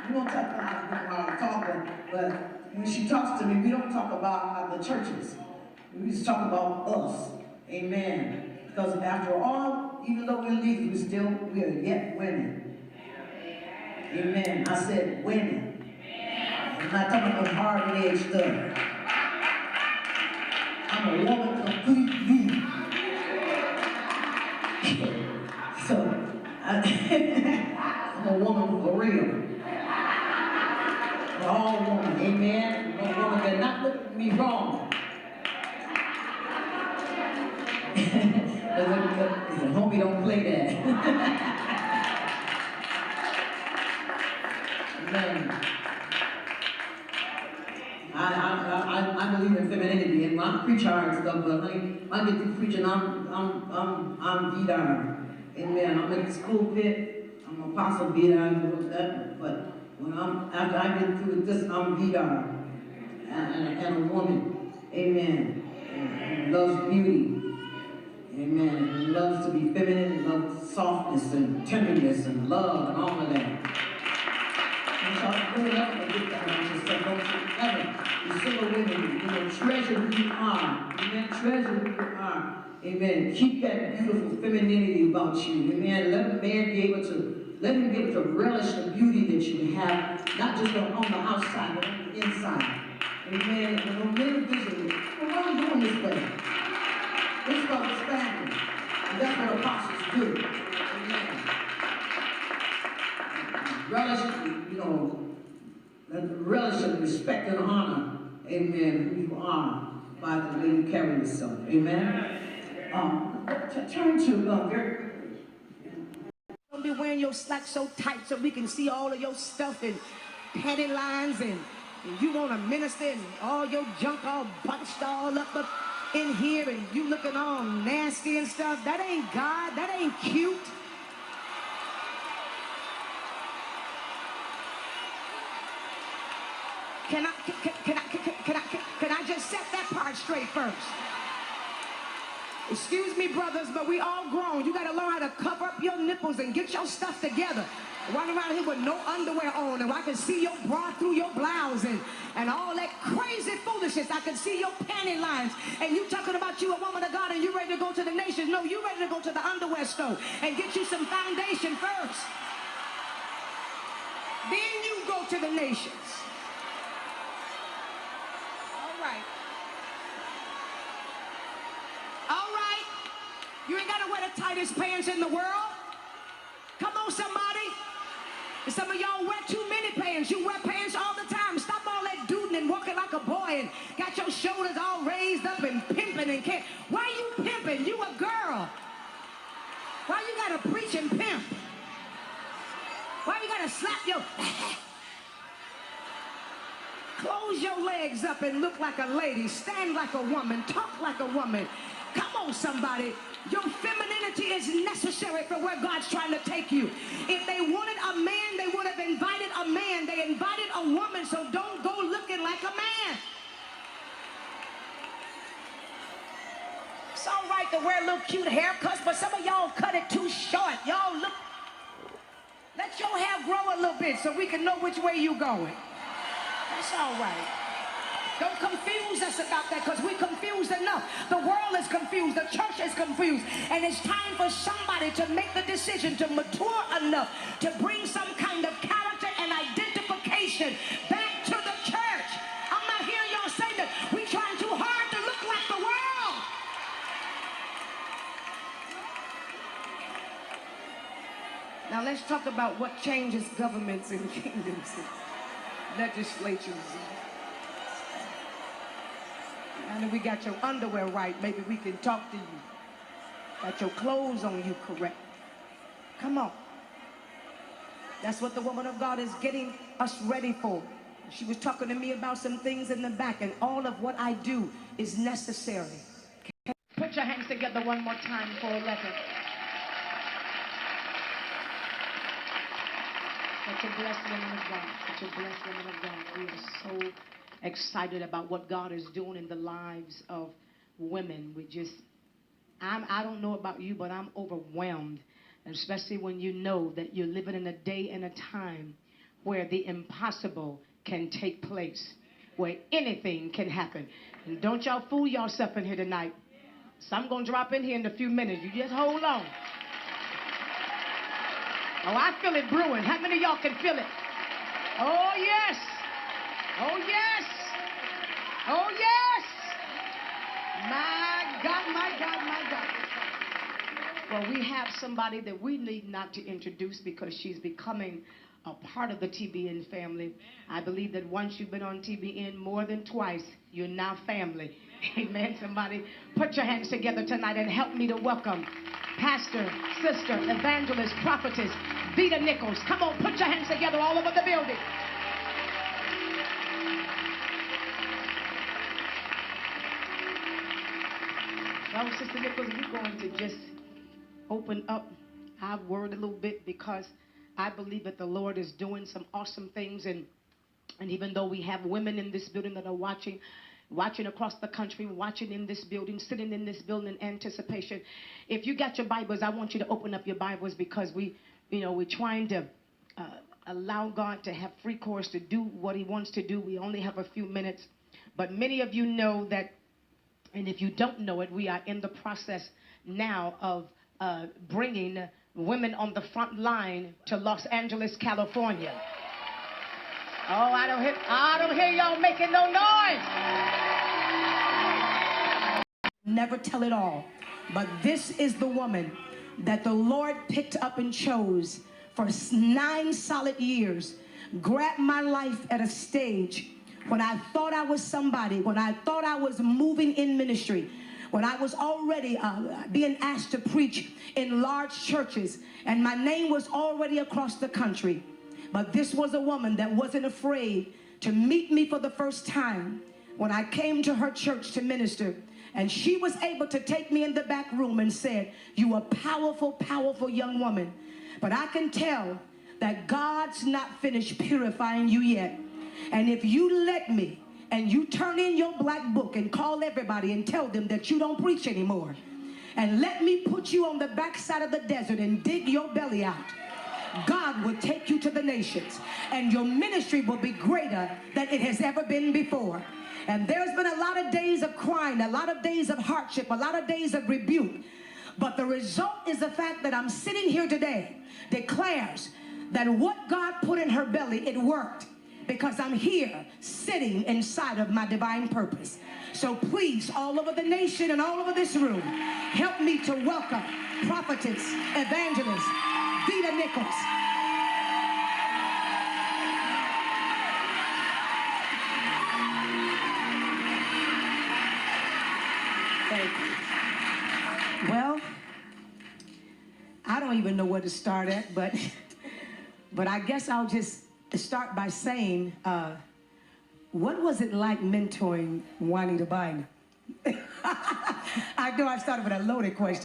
We don't talk about talking, but when she talks to me, we don't talk about the churches. We just talk about us. Amen. Because after all, even though we're leaders, we are yet women. Amen. I said women. I'm not talking about hard-edged stuff. I'm a woman completely. So, I'm a woman for real. We're all women, amen? No woman that not look at me wrong. I hope you don't play that. Amen. I believe in femininity, and I preach hard stuff, but when I get to preaching, I'm Vidar. Amen. I'm in the pulpit. I'm Apostle Vidar, but when after I get through with this, I'm Vidar, and a woman. Amen. And loves beauty. Amen. And loves to be feminine, and loves softness and tenderness and love and all of that. And so I'm going up and get that on yourself. Don't you ever, you single women, treasure who you are. Amen. Treasure who you are. Amen. Keep that beautiful femininity about you. Amen. Let him be able to relish the beauty that you have, not just on the outside, but on the inside. Amen. And when men visit, well, what are you doing this way? It's about expanding. And that's what apostles do. Amen. Relish and respect and honor, amen, who you are by the way you carry yourself, amen. Turn to very quickly. Don't be wearing your slacks so tight so we can see all of your stuff and panty lines, and you want to minister and all your junk all bunched all up in here, and you looking all nasty and stuff. That ain't God. That ain't cute. Can I just set that part straight first? Excuse me, brothers, but we all grown. You got to learn how to cover up your nipples and get your stuff together. Run around here with no underwear on, and I can see your bra through your blouse and all that crazy foolishness. I can see your panty lines, and you talking about you a woman of God and you ready to go to the nations. No, you ready to go to the underwear store and get you some foundation first. Then you go to the nations. All right. You ain't got to wear the tightest pants in the world. Come on, somebody. And some of y'all wear too many pants. You wear pants all the time. Stop all that duding and walking like a boy and got your shoulders all raised up and pimping and can't. Why you pimping? You a girl. Why you got to preach and pimp? Why you got to slap your... Close your legs up and look like a lady. Stand like a woman. Talk like a woman. Come on, somebody. Your femininity is necessary for where God's trying to take you. If they wanted a man, they would have invited a man. They invited a woman, so don't go looking like a man. It's all right to wear little cute haircuts, but some of y'all cut it too short. Y'all look... Let your hair grow a little bit so we can know which way you're going. That's all right. Don't confuse us about that, because we're confused enough. The world is confused. The church is confused. And it's time for somebody to make the decision to mature enough to bring some kind of character and identification back to the church. I'm not hearing y'all say that. We're trying too hard to look like the world. Now let's talk about what changes governments and kingdoms. Legislatures. And if we got your underwear right, maybe we can talk to you. Got your clothes on you correct. Come on. That's what the woman of God is getting us ready for. She was talking to me about some things in the back, and all of what I do is necessary. Put your hands together one more time for 11. Such a blessed woman of God. Such a blessed woman of God. We are so excited about what God is doing in the lives of women. I don't know about you, but I'm overwhelmed, especially when you know that you're living in a day and a time where the impossible can take place, where anything can happen. And don't y'all fool yourself in here tonight. So I'm going to drop in here in a few minutes. You just hold on. Oh, I feel it brewing. How many of y'all can feel it? Oh, yes. Oh, yes. Oh, yes. My God, my God, my God. Well, we have somebody that we need not to introduce because she's becoming a part of the TBN family. I believe that once you've been on TBN more than twice, you're now family. Amen. Somebody put your hands together tonight and help me to welcome pastor, sister, evangelist, prophetess, Vita Nichols. Come on, put your hands together all over the building. Well, Sister Nichols, we're going to just open up our word a little bit because I believe that the Lord is doing some awesome things. And even though we have women in this building that are watching across the country, watching in this building, sitting in this building in anticipation, if you got your Bibles, I want you to open up your Bibles because we're trying to allow God to have free course to do what he wants to do. We only have a few minutes, but many of you know that, and if you don't know it, we are in the process now of bringing women on the front line to Los Angeles, California. Oh, I don't hear y'all making no noise. Never tell it all, but this is the woman that the Lord picked up and chose for 9 solid years, grabbed my life at a stage when I thought I was somebody, when I thought I was moving in ministry, when I was already being asked to preach in large churches, and my name was already across the country. But this was a woman that wasn't afraid to meet me for the first time when I came to her church to minister. And she was able to take me in the back room and said, "You are a powerful, powerful young woman. But I can tell that God's not finished purifying you yet. And if you let me, and you turn in your black book and call everybody and tell them that you don't preach anymore, and let me put you on the backside of the desert and dig your belly out, God will take you to the nations, and your ministry will be greater than it has ever been before." And there's been a lot of days of crying, a lot of days of hardship, a lot of days of rebuke. But the result is the fact that I'm sitting here today declares that what God put in her belly, it worked. Because I'm here sitting inside of my divine purpose. So please, all over the nation and all over this room, help me to welcome prophetess, evangelist, Vita Nichols. Thank you. Well, I don't even know where to start at, but I guess I'll just start by saying, what was it like mentoring Juanita Bynum? I know I started with a loaded question.